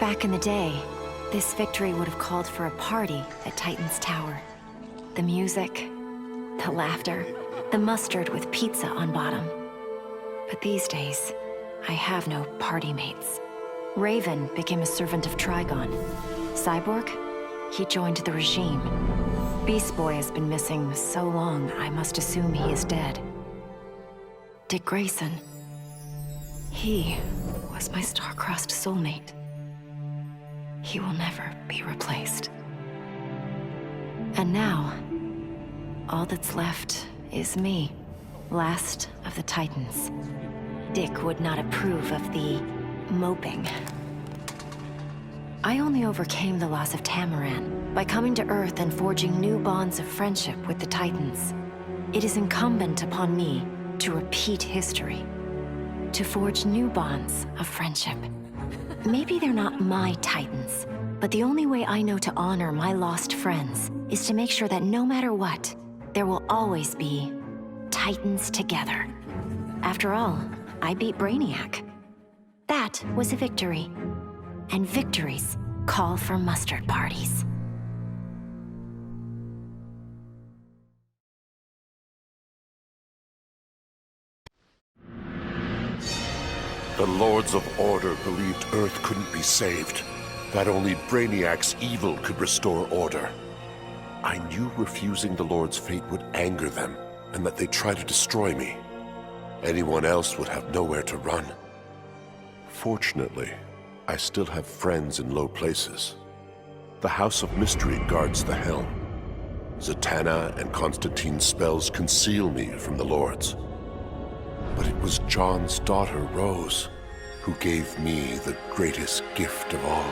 Back in the day, this victory would have called for a party at Titan's Tower. The music, the laughter, the mustard with pizza on bottom. But these days, I have no party mates. Raven became a servant of Trigon. Cyborg? He joined the regime. Beast Boy has been missing so long, I must assume he is dead. Dick Grayson. He was my star-crossed soulmate. He will never be replaced. And now, all that's left is me, last of the Titans. Dick would not approve of the moping. I only overcame the loss of Tamaran by coming to Earth and forging new bonds of friendship with the Titans. It is incumbent upon me to repeat history, to forge new bonds of friendship. Maybe they're not my Titans, but the only way I know to honor my lost friends is to make sure that no matter what, there will always be Titans together. After all, I beat Brainiac. That was a victory. And victories call for mustard parties. The Lords of Order believed Earth couldn't be saved, that only Brainiac's evil could restore order. I knew refusing the Lord's fate would anger them, and that they'd try to destroy me. Anyone else would have nowhere to run. Fortunately, I still have friends in low places. The House of Mystery guards the helm. Zatanna and Constantine's spells conceal me from the Lords. But it was John's daughter, Rose, who gave me the greatest gift of all.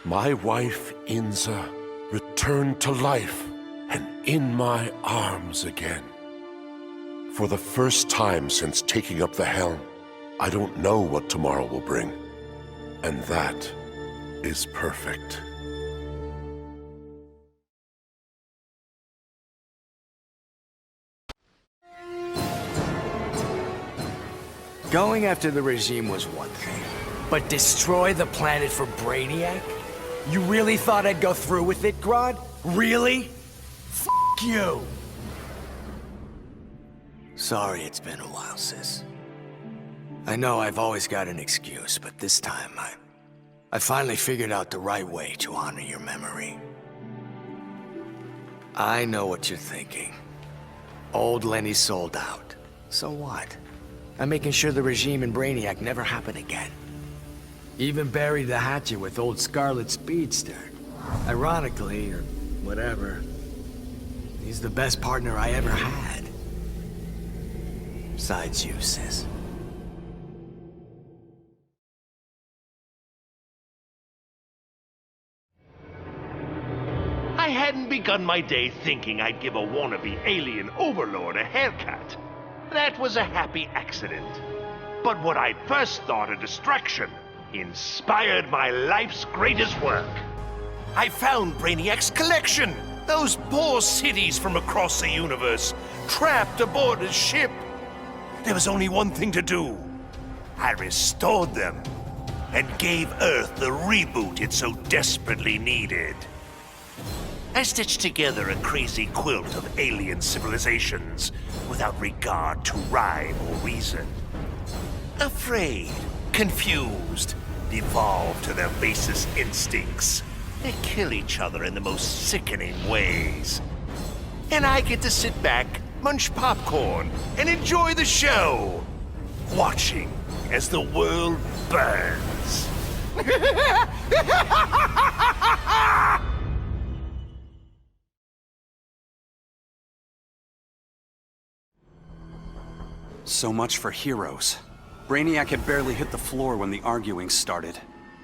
My wife, Inza, returned to life and in my arms again. For the first time since taking up the helm, I don't know what tomorrow will bring. And that is perfect. Going after the regime was one thing, but destroy the planet for Brainiac? You really thought I'd go through with it, Grodd? Really? F*** you! Sorry it's been a while, sis. I know I've always got an excuse, but this time I finally figured out the right way to honor your memory. I know what you're thinking. Old Lenny sold out. So what? I'm making sure the regime and Brainiac never happen again. Even buried the hatchet with old Scarlet Speedster. Ironically, or whatever, he's the best partner I ever had. Besides you, sis. I hadn't begun my day thinking I'd give a wannabe alien overlord a haircut. That was a happy accident. But what I first thought a distraction inspired my life's greatest work. I found Brainiac's collection. Those poor cities from across the universe, trapped aboard his ship. There was only one thing to do. I restored them and gave Earth the reboot it so desperately needed. I stitched together a crazy quilt of alien civilizations without regard to rhyme or reason. Afraid, confused, devolved to their basest instincts. They kill each other in the most sickening ways. And I get to sit back, munch popcorn, and enjoy the show, watching as the world burns. So much for heroes. Brainiac had barely hit the floor when the arguing started.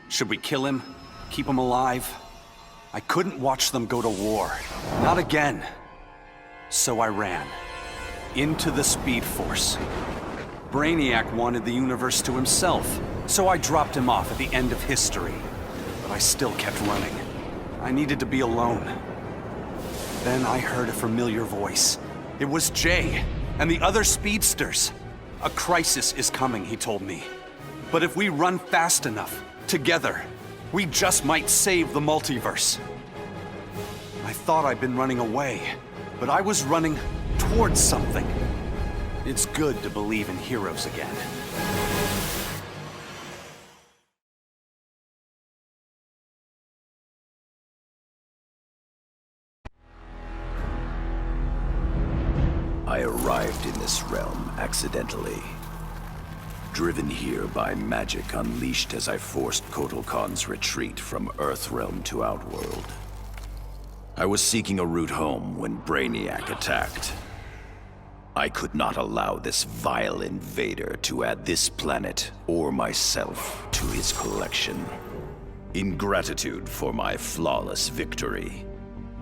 Should we kill him? Keep him alive? I couldn't watch them go to war. Not again. So I ran. Into the Speed Force. Brainiac wanted the universe to himself, so I dropped him off at the end of history. But I still kept running. I needed to be alone. Then I heard a familiar voice. It was Jay and the other speedsters. A crisis is coming, he told me. But if we run fast enough, Together, we just might save the multiverse. I thought I'd been running away, but I was running towards something. It's good to believe in heroes again. I arrived in this realm accidentally. Driven here by magic unleashed as I forced Kotal Khan's retreat from Earthrealm to Outworld. I was seeking a route home when Brainiac attacked. I could not allow this vile invader to add this planet or myself to his collection. In gratitude for my flawless victory,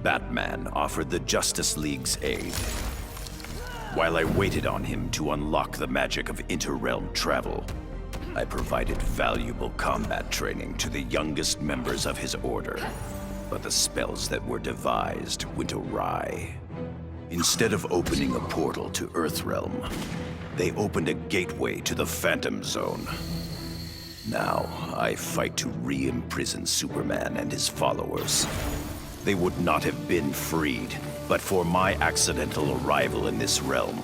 Batman offered the Justice League's aid. While I waited on him to unlock the magic of inter-realm travel, I provided valuable combat training to the youngest members of his order. But the spells that were devised went awry. Instead of opening a portal to Earthrealm, they opened a gateway to the Phantom Zone. Now, I fight to re-imprison Superman and his followers. They would not have been freed, but for my accidental arrival in this realm.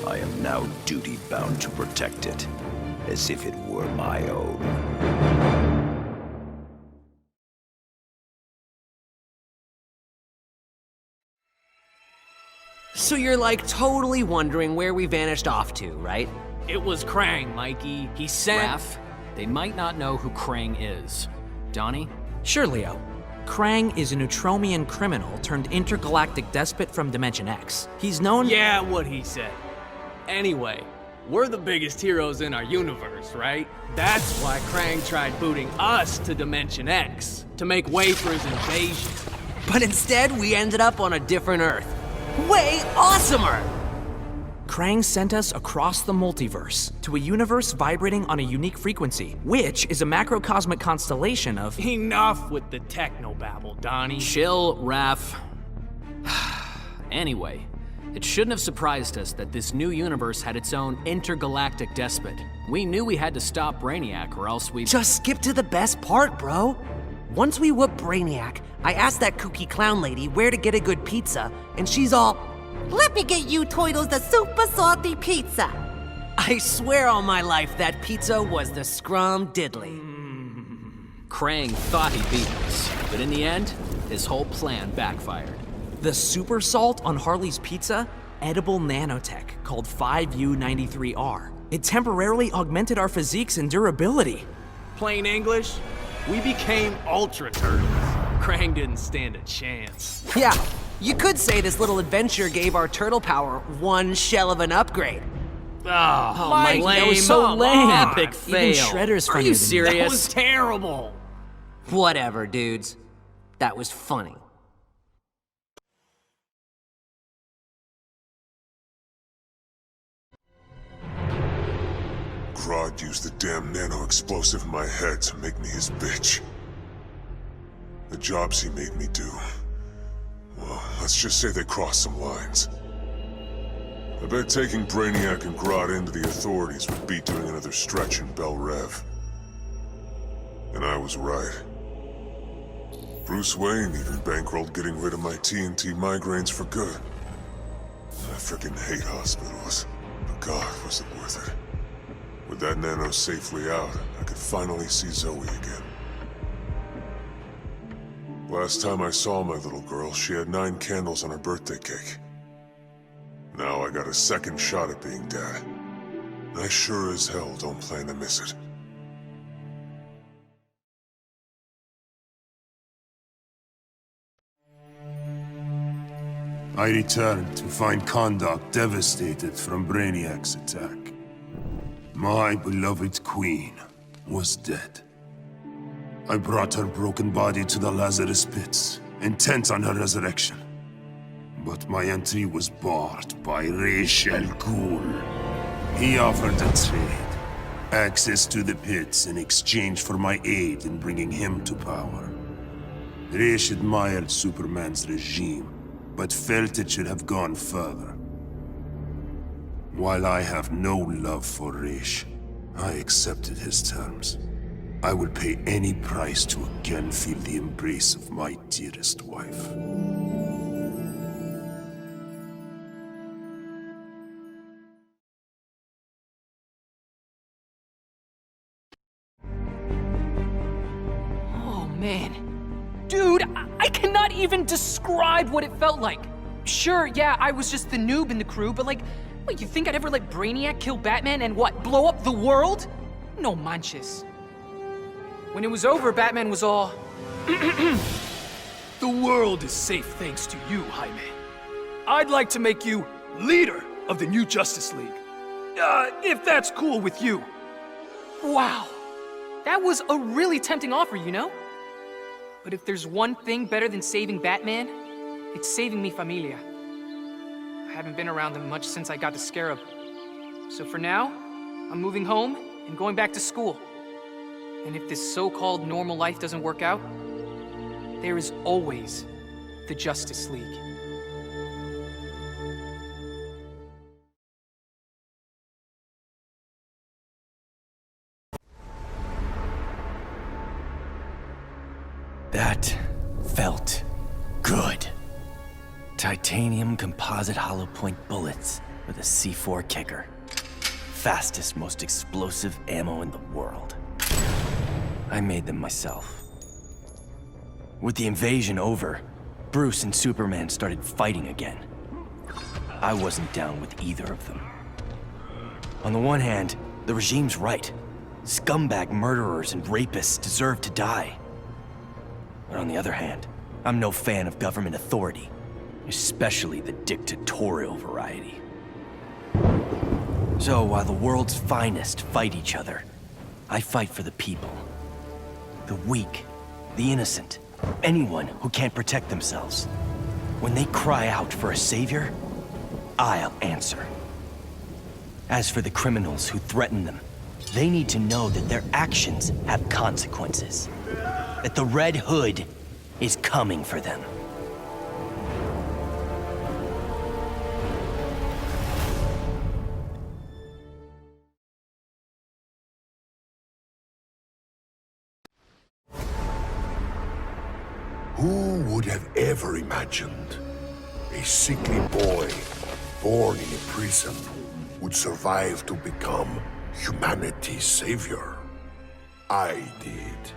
I am now duty-bound to protect it, as if it were my own. So you're like totally wondering where we vanished off to, right? It was Krang, Mikey. He sent... Raph, they might not know who Krang is. Donnie? Sure, Leo. Krang is a Neutromian criminal turned intergalactic despot from Dimension X. He's known— Yeah, what he said. Anyway, we're the biggest heroes in our universe, right? That's why Krang tried booting us to Dimension X, to make way for his invasion. But instead, we ended up on a different Earth. Way awesomer! Krang sent us across the multiverse to a universe vibrating on a unique frequency, which is a macrocosmic constellation of— Enough with the technobabble, Donnie. Chill, Raph. Anyway, it shouldn't have surprised us that this new universe had its own intergalactic despot. We knew we had to stop Brainiac or else we'd— Just skip to the best part, bro. Once we whoop Brainiac, I asked that kooky clown lady where to get a good pizza, and she's all, "Let me get you Toidles the super salty pizza." I swear on my life that pizza was the scrum diddly. Krang thought he beat us, but in the end, his whole plan backfired. the super salt on Harley's pizza, edible nanotech called 5U93R. It temporarily augmented our physiques and durability. Plain English, we became Ultra Turtles. Krang didn't stand a chance. Yeah, you could say this little adventure gave our turtle power one shell of an upgrade. Oh, Mike, lame. that was so Come lame. on. Epic fail. Even Shredder's Are funnier you than serious? That was terrible. Whatever, dudes. That was funny. Grodd used the damn nano-explosive in my head to make me his bitch. The jobs he made me do, well, let's just say they crossed some lines. I bet taking Brainiac and Grodd into the authorities would be doing another stretch in Bel Rev. And I was right. Bruce Wayne even bankrolled getting rid of my TNT migraines for good. I frickin' hate hospitals, but God, was it worth it. With that nano safely out, I could finally see Zoe again. Last time I saw my little girl, she had 9 candles on her birthday cake. Now I got a second shot at being dad. I sure as hell don't plan to miss it. I returned to find Kahndaq devastated from Brainiac's attack. My beloved queen was dead. I brought her broken body to the Lazarus pits, intent on her resurrection. But my entry was barred by Ra's al Ghul. He offered a trade. Access to the pits in exchange for my aid in bringing him to power. Ra's admired Superman's regime, but felt it should have gone further. While I have no love for Ra's, I accepted his terms. I will pay any price to again feel the embrace of my dearest wife. Oh man. Dude, I cannot even describe what it felt like. Sure, yeah, I was just the noob in the crew, but like, what, you think I'd ever let Brainiac kill Batman and what, blow up the world? No manches. When it was over, Batman was all... The world is safe thanks to you, Jaime. I'd like to make you leader of the new Justice League. If that's cool with you. Wow. That was a really tempting offer, you know? But if there's one thing better than saving Batman, it's saving mi familia. I haven't been around them much since I got the Scarab. So for now, I'm moving home and going back to school. And if this so-called normal life doesn't work out, there is always the Justice League. That felt good. Titanium composite hollow point bullets with a C4 kicker. Fastest, most explosive ammo in the world. I made them myself. With the invasion over, Bruce and Superman started fighting again. I wasn't down with either of them. On the one hand, the regime's right. Scumbag murderers and rapists deserve to die. But on the other hand, I'm no fan of government authority, especially the dictatorial variety. So while the world's finest fight each other, I fight for the people. The weak, the innocent, anyone who can't protect themselves. When they cry out for a savior, I'll answer. As for the criminals who threaten them, they need to know that their actions have consequences. That the Red Hood is coming for them. Who would have ever imagined a sickly boy born in a prison would survive to become humanity's savior? I did.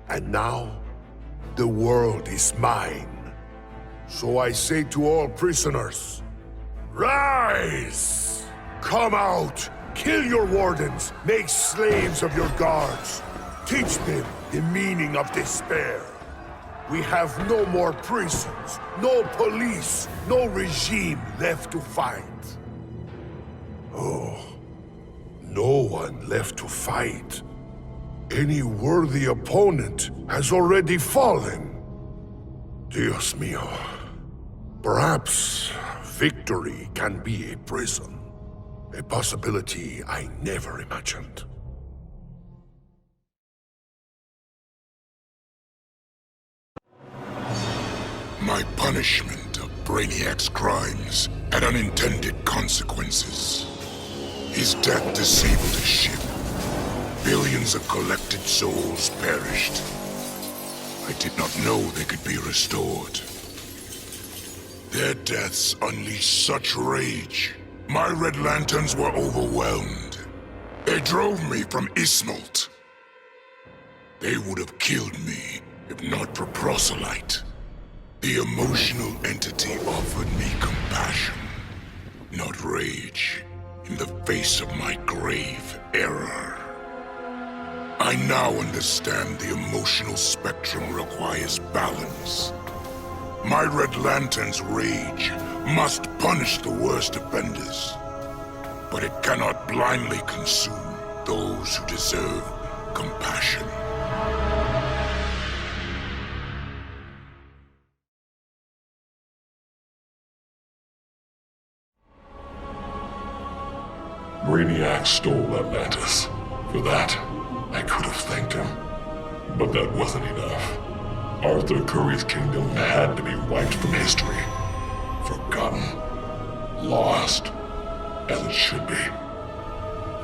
And now, the world is mine. So I say to all prisoners, rise! Come out, kill your wardens, make slaves of your guards. Teach them the meaning of despair. We have no more prisons, no police, no regime left to fight. Oh, no one left to fight. Any worthy opponent has already fallen. Dios mío. Perhaps victory can be a prison. A possibility I never imagined. My punishment of Brainiac's crimes had unintended consequences. His death disabled his ship. Billions of collected souls perished. I did not know they could be restored. Their deaths unleashed such rage. My Red Lanterns were overwhelmed. They drove me from Ismalt. They would have killed me if not for Proselyte. The emotional entity offered me compassion, not rage, in the face of my grave error. I now understand the emotional spectrum requires balance. My Red Lantern's rage must punish the worst offenders, but it cannot blindly consume those who deserve compassion. Brainiac stole Atlantis. For that, I could have thanked him. But that wasn't enough. Arthur Curry's kingdom had to be wiped from history. Forgotten. Lost. As it should be.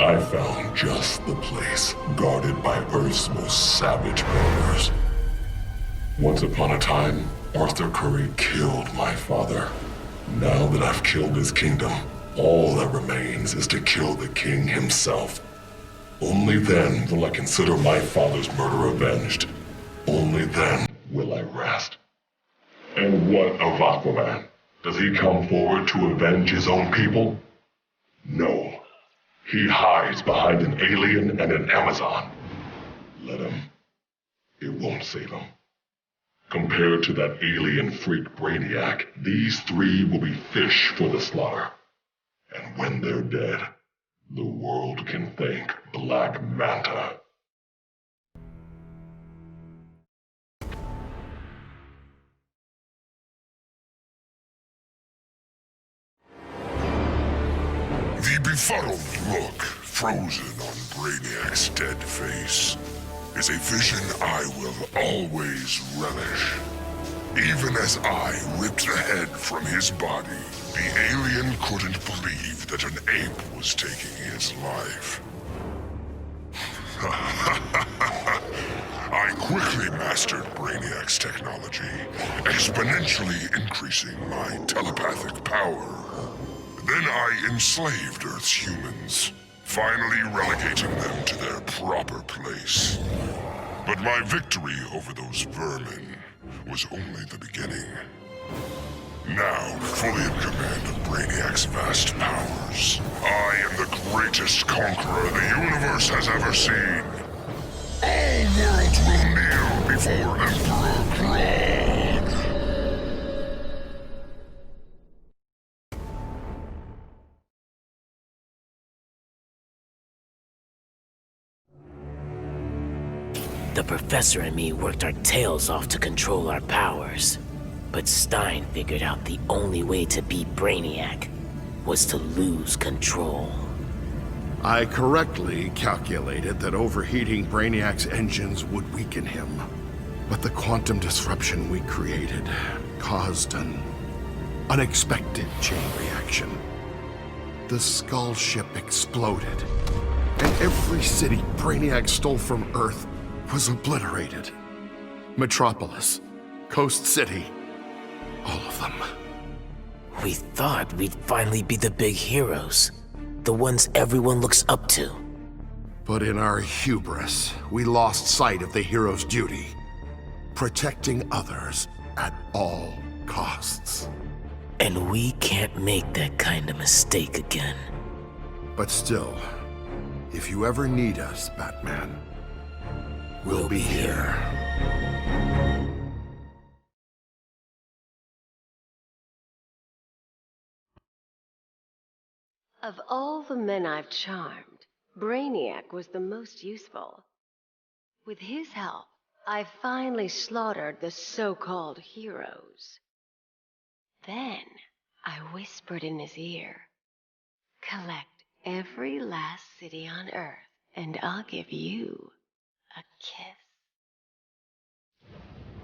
I found just the place, guarded by Earth's most savage murderers. Once upon a time, Arthur Curry killed my father. Now that I've killed his kingdom, all that remains is to kill the king himself. Only then will I consider my father's murder avenged. Only then will I rest. And what of Aquaman? Does he come forward to avenge his own people? No. He hides behind an alien and an Amazon. Let him. It won't save him. Compared to that alien freak Brainiac, these three will be fish for the slaughter. And when they're dead, the world can thank Black Manta. The befuddled look frozen on Brainiac's dead face is a vision I will always relish. Even as I ripped the head from his body, the alien couldn't believe that an ape was taking his life. I quickly mastered Brainiac's technology, exponentially increasing my telepathic power. Then I enslaved Earth's humans, finally relegating them to their proper place. But my victory over those vermin was only the beginning. Now, fully in command of Brainiac's vast powers, I am the greatest conqueror the universe has ever seen. All worlds will kneel before Emperor Grodd. The Professor and me worked our tails off to control our powers. But Stein figured out the only way to beat Brainiac was to lose control. I correctly calculated that overheating Brainiac's engines would weaken him. But the quantum disruption we created caused an unexpected chain reaction. The Skull ship exploded, and every city Brainiac stole from Earth was obliterated. Metropolis, Coast City, all of them. We thought we'd finally be the big heroes, the ones everyone looks up to. But in our hubris, we lost sight of the hero's duty, protecting others at all costs. And we can't make that kind of mistake again. But still, if you ever need us, Batman, we'll be here. Of all the men I've charmed, Brainiac was the most useful. With his help, I finally slaughtered the so-called heroes. Then, I whispered in his ear, "Collect every last city on Earth, and I'll give you a kiss."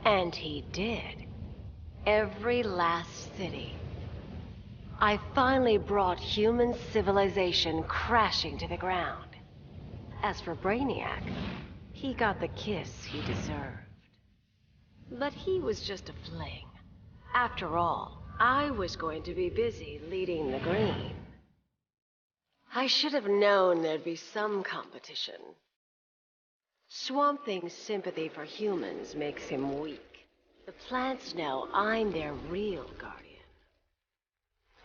And he did. Every last city. I finally brought human civilization crashing to the ground. As for Brainiac, he got the kiss he deserved. But he was just a fling. After all, I was going to be busy leading the Green. I should have known there'd be some competition. Swamp Thing's sympathy for humans makes him weak. The plants know I'm their real guardian.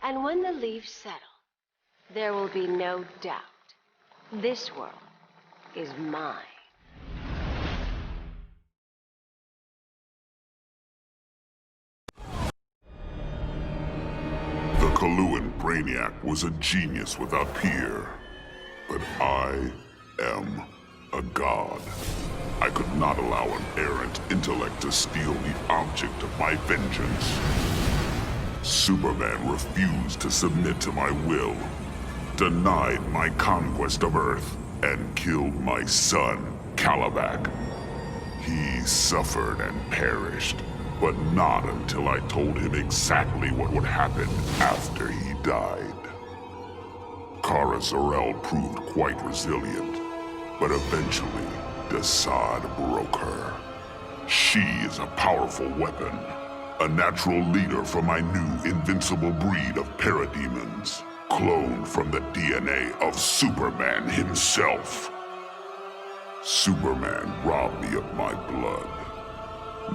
And when the leaves settle, there will be no doubt. This world is mine. The Kaluan Brainiac was a genius without peer. But I am a god. I could not allow an errant intellect to steal the object of my vengeance. Superman refused to submit to my will, denied my conquest of Earth, and killed my son, Calabac. He suffered and perished, but not until I told him exactly what would happen after he died. Kara Zor-El proved quite resilient, but eventually, Deadshot broke her. She is a powerful weapon, a natural leader for my new invincible breed of parademons, cloned from the DNA of Superman himself. Superman robbed me of my blood.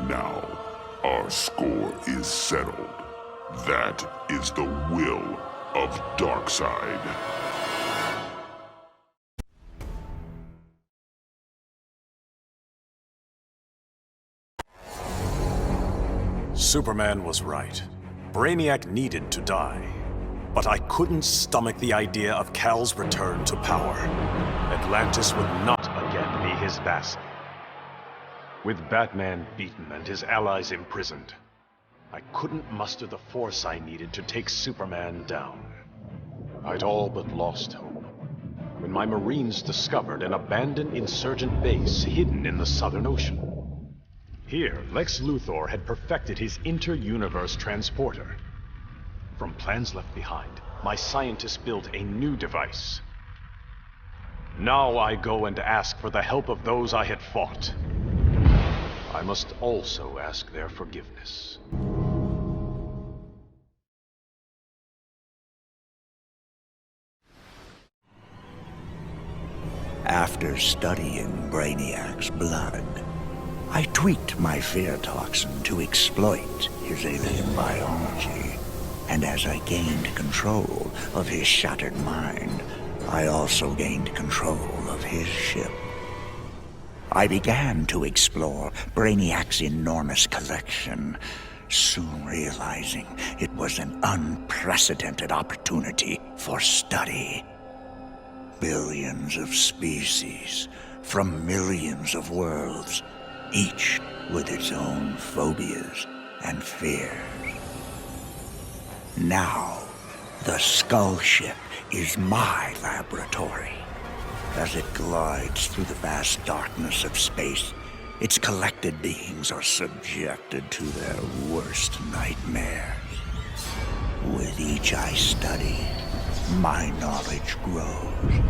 Now, our score is settled. That is the will of Darkseid. Superman was right. Brainiac needed to die. But I couldn't stomach the idea of Kal's return to power. Atlantis would not again be his vassal. With Batman beaten and his allies imprisoned, I couldn't muster the force I needed to take Superman down. I'd all but lost hope when my Marines discovered an abandoned insurgent base hidden in the Southern Ocean. Here, Lex Luthor had perfected his inter-universe transporter. From plans left behind, my scientists built a new device. Now I go and ask for the help of those I had fought. I must also ask their forgiveness. After studying Brainiac's blood, I tweaked my fear toxin to exploit his alien biology. And as I gained control of his shattered mind, I also gained control of his ship. I began to explore Brainiac's enormous collection, soon realizing it was an unprecedented opportunity for study. Billions of species from millions of worlds, each with its own phobias and fears. Now, the Skull Ship is my laboratory. As it glides through the vast darkness of space, its collected beings are subjected to their worst nightmares. With each I study, my knowledge grows.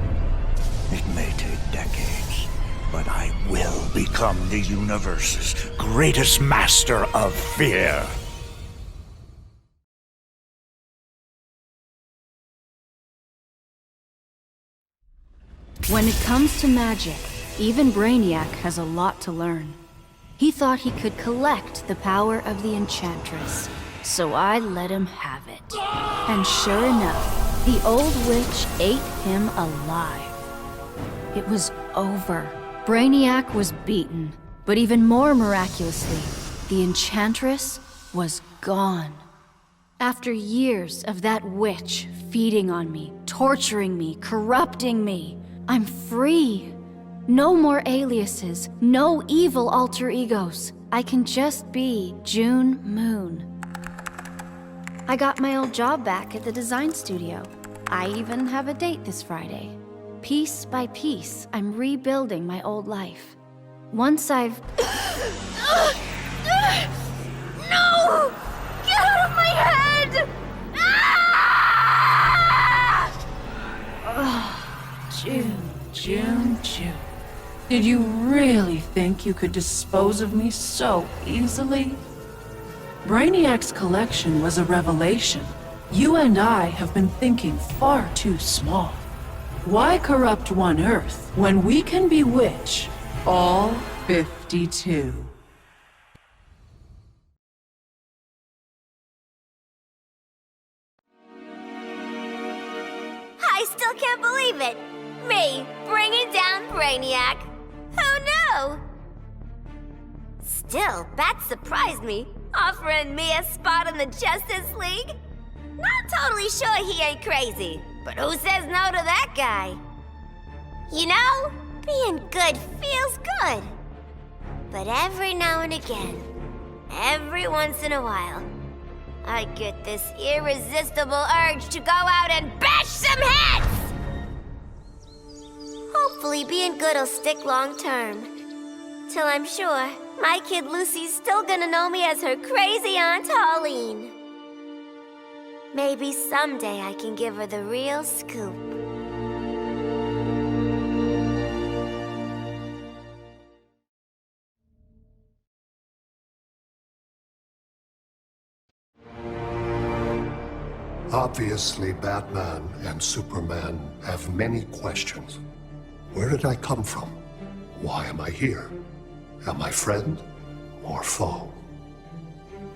It may take decades, but I will become the universe's greatest master of fear. When it comes to magic, even Brainiac has a lot to learn. He thought he could collect the power of the Enchantress, so I let him have it. And sure enough, the old witch ate him alive. It was over. Brainiac was beaten, but even more miraculously, the Enchantress was gone. After years of that witch feeding on me, torturing me, corrupting me, I'm free. No more aliases, no evil alter egos. I can just be June Moon. I got my old job back at the design studio. I even have a date this Friday. Piece by piece, I'm rebuilding my old life. Once I've... No! Get out of my head! June. Did you really think you could dispose of me so easily? Brainiac's collection was a revelation. You and I have been thinking far too small. Why corrupt one Earth when we can bewitch all 52? I still can't believe it! Me, bringing down Brainiac! Who knew? Still, Bat surprised me, offering me a spot in the Justice League. Not totally sure he ain't crazy, but who says no to that guy? You know, being good feels good. But every now and again, every once in a while, I get this irresistible urge to go out and bash some heads! Hopefully being good'll stick long term. Till I'm sure my kid Lucy's still gonna know me as her crazy Aunt Pauline. Maybe someday I can give her the real scoop. Obviously, Batman and Superman have many questions. Where did I come from? Why am I here? Am I friend or foe?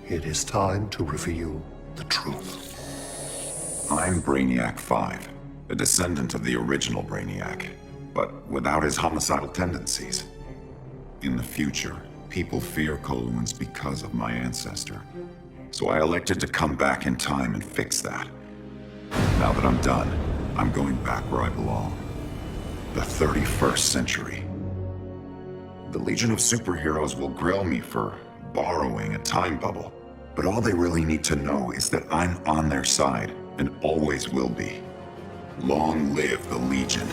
It is time to reveal the truth. I'm Brainiac 5, a descendant of the original Brainiac, but without his homicidal tendencies. In the future, people fear Coluans because of my ancestor. So I elected to come back in time and fix that. Now that I'm done, I'm going back where I belong. The 31st century. The Legion of Superheroes will grill me for borrowing a time bubble, but all they really need to know is that I'm on their side and always will be. Long live the Legion.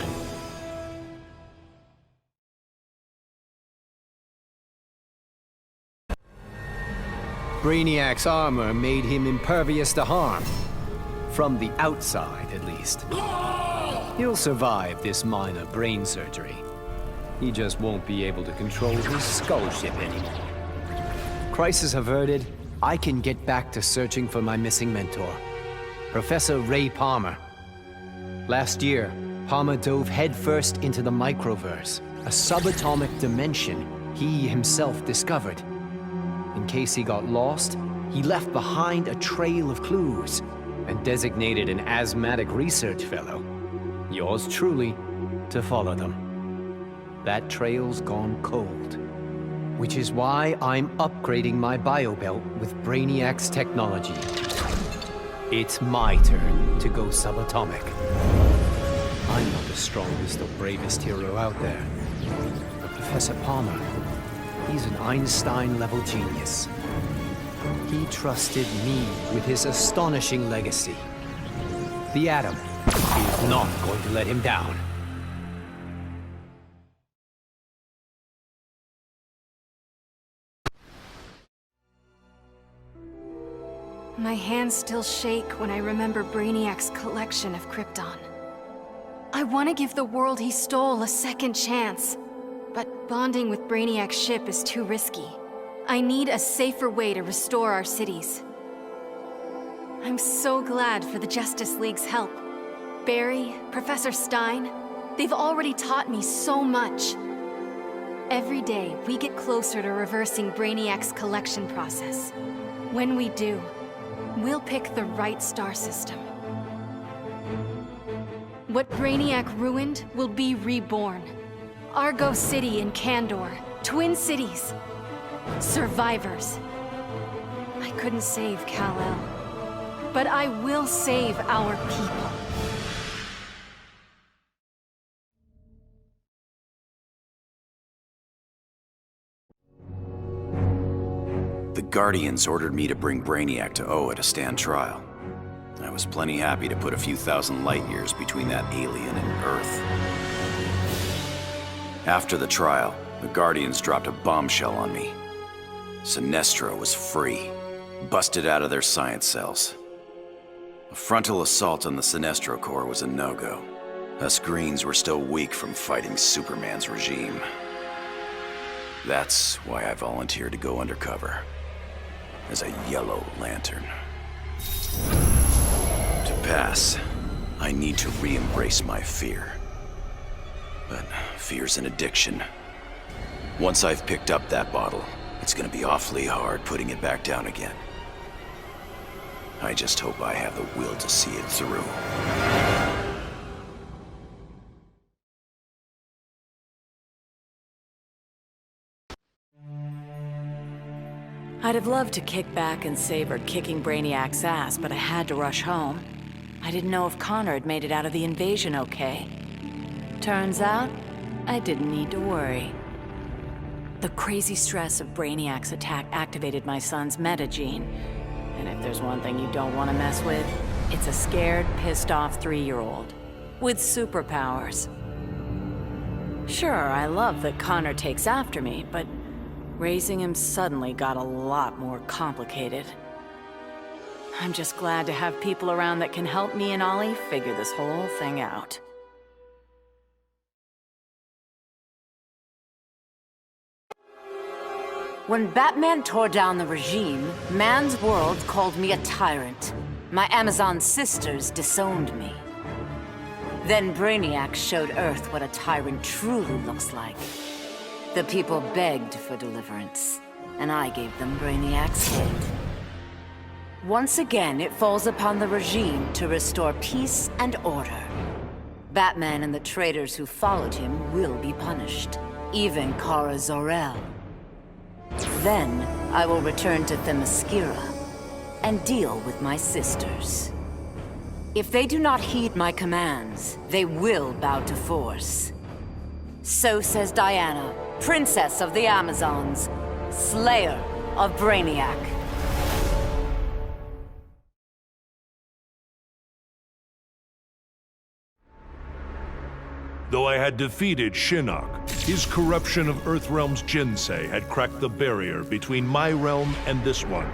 Brainiac's armor made him impervious to harm. From the outside, at least. He'll survive this minor brain surgery. He just won't be able to control his skull ship anymore. Crisis averted, I can get back to searching for my missing mentor, Professor Ray Palmer. Last year, Palmer dove headfirst into the microverse, a subatomic dimension he himself discovered. In case he got lost, he left behind a trail of clues and designated an asthmatic research fellow, yours truly, to follow them. That trail's gone cold, which is why I'm upgrading my biobelt with Brainiac's technology. It's my turn to go subatomic. I'm not the strongest or bravest hero out there, but Professor Palmer, he's an Einstein-level genius. He trusted me with his astonishing legacy. The Atom is not going to let him down. My hands still shake when I remember Brainiac's collection of Krypton. I want to give the world he stole a second chance, but bonding with Brainiac's ship is too risky. I need a safer way to restore our cities. I'm so glad for the Justice League's help. Barry, Professor Stein, they've already taught me so much. Every day, we get closer to reversing Brainiac's collection process. When we do, we'll pick the right star system. What Brainiac ruined will be reborn. Argo City and Kandor, Twin Cities. Survivors. I couldn't save Kal-El, but I will save our people. The Guardians ordered me to bring Brainiac to Oa to stand trial. I was plenty happy to put a few thousand light years between that alien and Earth. After the trial, the Guardians dropped a bombshell on me. Sinestro was free, busted out of their science cells. A frontal assault on the Sinestro Corps was a no-go. Us Greens were still weak from fighting Superman's regime. That's why I volunteered to go undercover as a Yellow Lantern. To pass, I need to re-embrace my fear. But fear's an addiction. Once I've picked up that bottle, it's gonna be awfully hard putting it back down again. I just hope I have the will to see it through. I'd have loved to kick back and savor kicking Brainiac's ass, but I had to rush home. I didn't know if Connor had made it out of the invasion okay. Turns out, I didn't need to worry. The crazy stress of Brainiac's attack activated my son's metagene. And if there's one thing you don't want to mess with, it's a scared, pissed-off 3-year-old. With superpowers. Sure, I love that Connor takes after me, but raising him suddenly got a lot more complicated. I'm just glad to have people around that can help me and Ollie figure this whole thing out. When Batman tore down the regime, man's world called me a tyrant. My Amazon sisters disowned me. Then Brainiac showed Earth what a tyrant truly looks like. The people begged for deliverance, and I gave them Brainiac's head. Once again, it falls upon the regime to restore peace and order. Batman and the traitors who followed him will be punished, even Kara Zor-El. Then, I will return to Themyscira and deal with my sisters. If they do not heed my commands, they will bow to force. So says Diana, Princess of the Amazons, Slayer of Brainiac. Though I had defeated Shinnok, his corruption of Earthrealm's Jinsei had cracked the barrier between my realm and this one.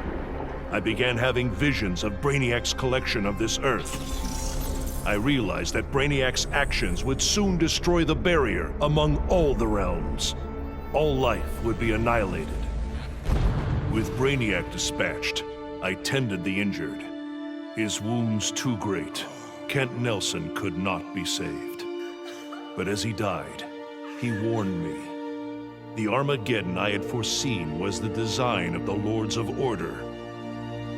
I began having visions of Brainiac's collection of this Earth. I realized that Brainiac's actions would soon destroy the barrier among all the realms. All life would be annihilated. With Brainiac dispatched, I tended the injured. His wounds too great, Kent Nelson could not be saved. But as he died, he warned me. The Armageddon I had foreseen was the design of the Lords of Order.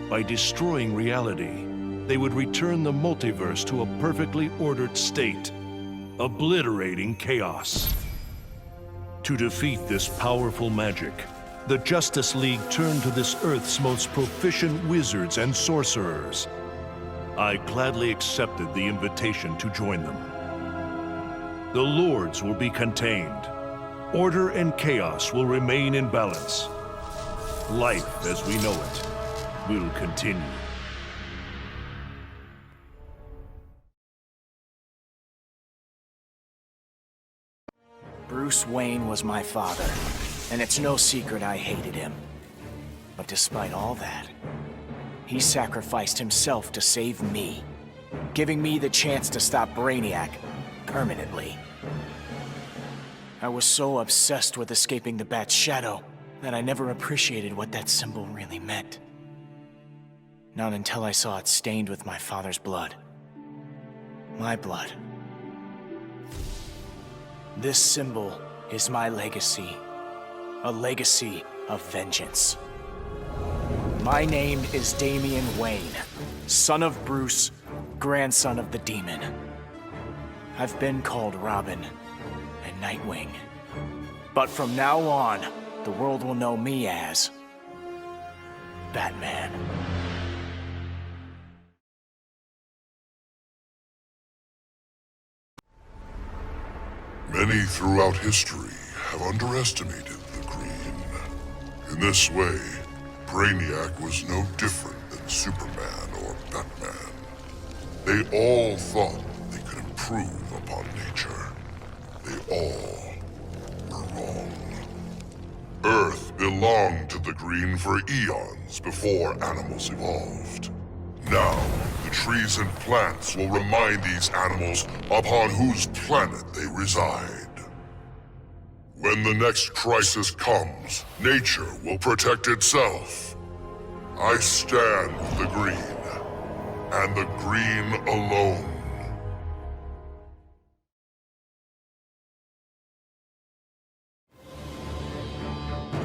By destroying reality, they would return the multiverse to a perfectly ordered state, obliterating chaos. To defeat this powerful magic, the Justice League turned to this Earth's most proficient wizards and sorcerers. I gladly accepted the invitation to join them. The Lords will be contained. Order and chaos will remain in balance. Life as we know it will continue. Bruce Wayne was my father, and it's no secret I hated him. But despite all that, he sacrificed himself to save me, giving me the chance to stop Brainiac permanently. I was so obsessed with escaping the Bat's shadow that I never appreciated what that symbol really meant. Not until I saw it stained with my father's blood. My blood. This symbol is my legacy. A legacy of vengeance. My name is Damian Wayne, son of Bruce, grandson of the Demon. I've been called Robin and Nightwing. But from now on, the world will know me as Batman. Many throughout history have underestimated the Green. In this way, Brainiac was no different than Superman or Batman. They all thought they could improve upon nature. They all were wrong. Earth belonged to the Green for eons before animals evolved. Now, the trees and plants will remind these animals upon whose planet they reside. When the next crisis comes, nature will protect itself. I stand with the Green, and the Green alone.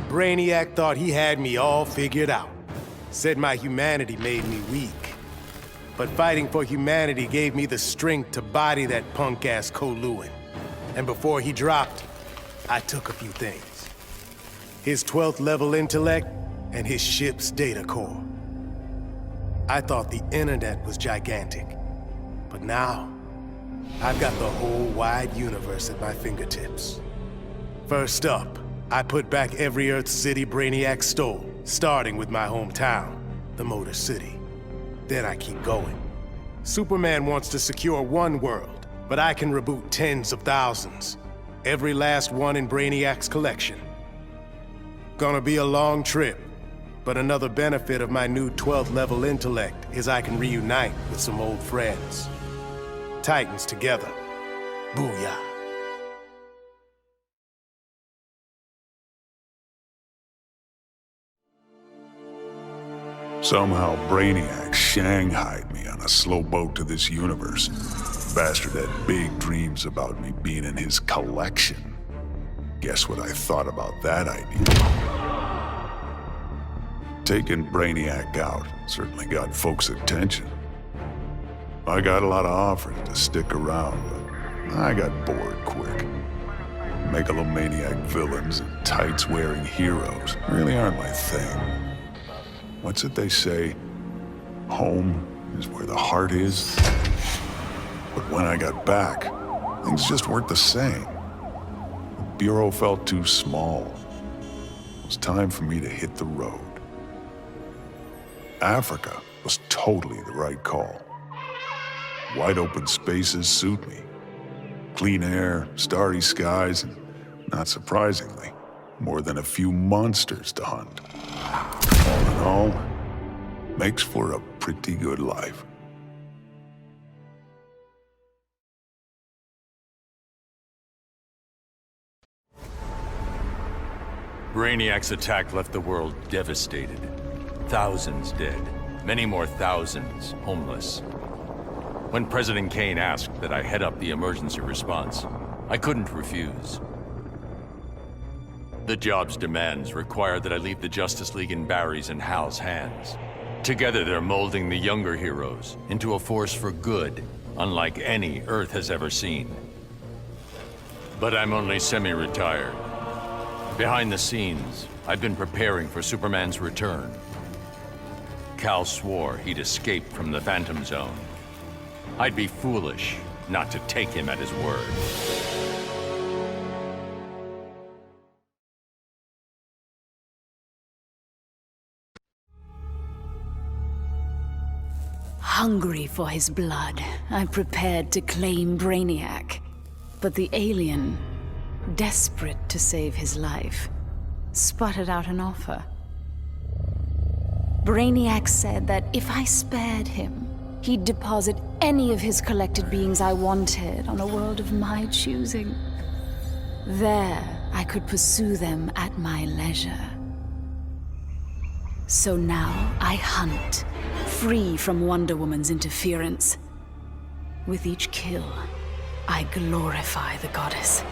Brainiac thought he had me all figured out. Said my humanity made me weak. But fighting for humanity gave me the strength to body that punk-ass Koluan. And before he dropped, I took a few things. His 12th level intellect and his ship's data core. I thought the internet was gigantic. But now, I've got the whole wide universe at my fingertips. First up, I put back every Earth city Brainiac stole, starting with my hometown, the Motor City. Then I keep going. Superman wants to secure one world, but I can reboot tens of thousands. Every last one in Brainiac's collection. Gonna be a long trip, but another benefit of my new 12th level intellect is I can reunite with some old friends. Titans together. Booyah. Somehow Brainiac shanghaied me on a slow boat to this universe. Bastard had big dreams about me being in his collection. Guess what I thought about that idea? Taking Brainiac out certainly got folks' attention. I got a lot of offers to stick around, but I got bored quick. Megalomaniac villains and tights-wearing heroes really aren't my thing. What's it they say? Home is where the heart is? But when I got back, things just weren't the same. The Bureau felt too small. It was time for me to hit the road. Africa was totally the right call. Wide open spaces suit me. Clean air, starry skies, and, not surprisingly, more than a few monsters to hunt. All in all, makes for a pretty good life. Brainiac's attack left the world devastated. Thousands dead, many more thousands homeless. When President Kane asked that I head up the emergency response, I couldn't refuse. The job's demands require that I leave the Justice League in Barry's and Hal's hands. Together they're molding the younger heroes into a force for good, unlike any Earth has ever seen. But I'm only semi-retired. Behind the scenes, I've been preparing for Superman's return. Cal swore he'd escaped from the Phantom Zone. I'd be foolish not to take him at his word. Hungry for his blood, I prepared to claim Brainiac. But the alien, desperate to save his life, sputtered out an offer. Brainiac said that if I spared him, he'd deposit any of his collected beings I wanted on a world of my choosing. There, I could pursue them at my leisure. So now I hunt, free from Wonder Woman's interference. With each kill, I glorify the goddess.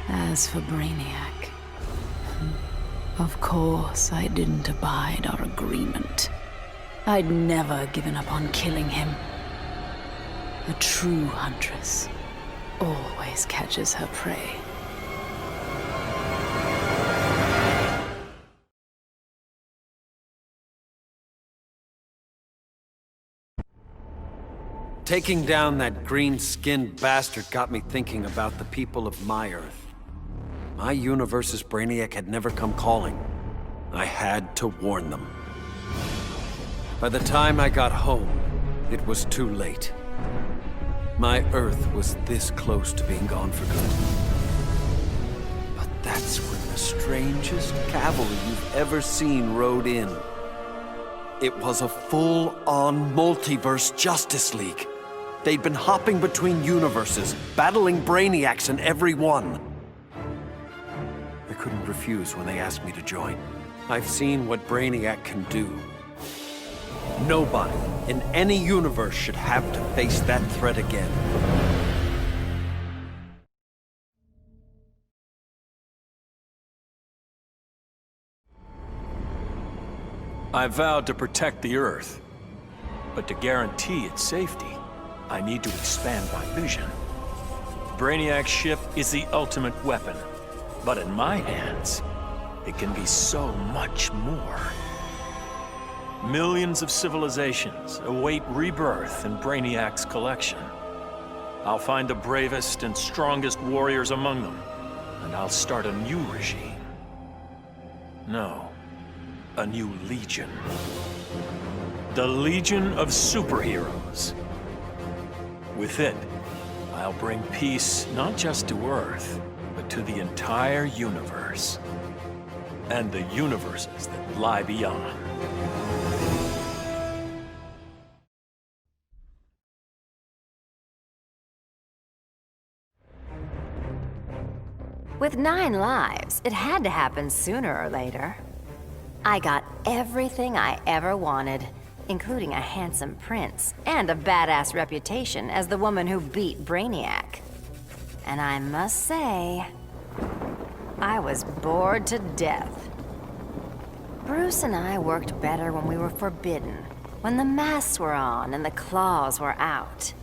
As for Brainiac, of course I didn't abide our agreement. I'd never given up on killing him. A true huntress always catches her prey. Taking down that green-skinned bastard got me thinking about the people of my Earth. My universe's Brainiac had never come calling. I had to warn them. By the time I got home, it was too late. My Earth was this close to being gone for good. But that's when the strangest cavalry you've ever seen rode in. It was a full-on multiverse Justice League. They'd been hopping between universes, battling Brainiacs in every one. I couldn't refuse when they asked me to join. I've seen what Brainiac can do. Nobody in any universe should have to face that threat again. I vowed to protect the Earth, but to guarantee its safety, I need to expand my vision. Brainiac's ship is the ultimate weapon, but in my hands, it can be so much more. Millions of civilizations await rebirth in Brainiac's collection. I'll find the bravest and strongest warriors among them, and I'll start a new regime. No, a new legion. The Legion of Superheroes. With it, I'll bring peace not just to Earth, but to the entire universe. And the universes that lie beyond. With 9 lives, it had to happen sooner or later. I got everything I ever wanted, including a handsome prince and a badass reputation as the woman who beat Brainiac. And I must say, I was bored to death. Bruce and I worked better when we were forbidden, when the masks were on and the claws were out.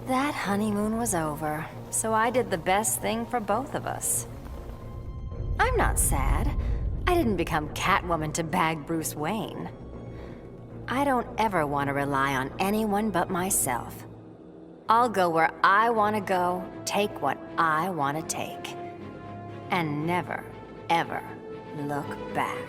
That honeymoon was over, so I did the best thing for both of us. I'm not sad. I didn't become Catwoman to bag Bruce Wayne. I don't ever want to rely on anyone but myself. I'll go where I want to go, take what I want to take. And never, ever look back.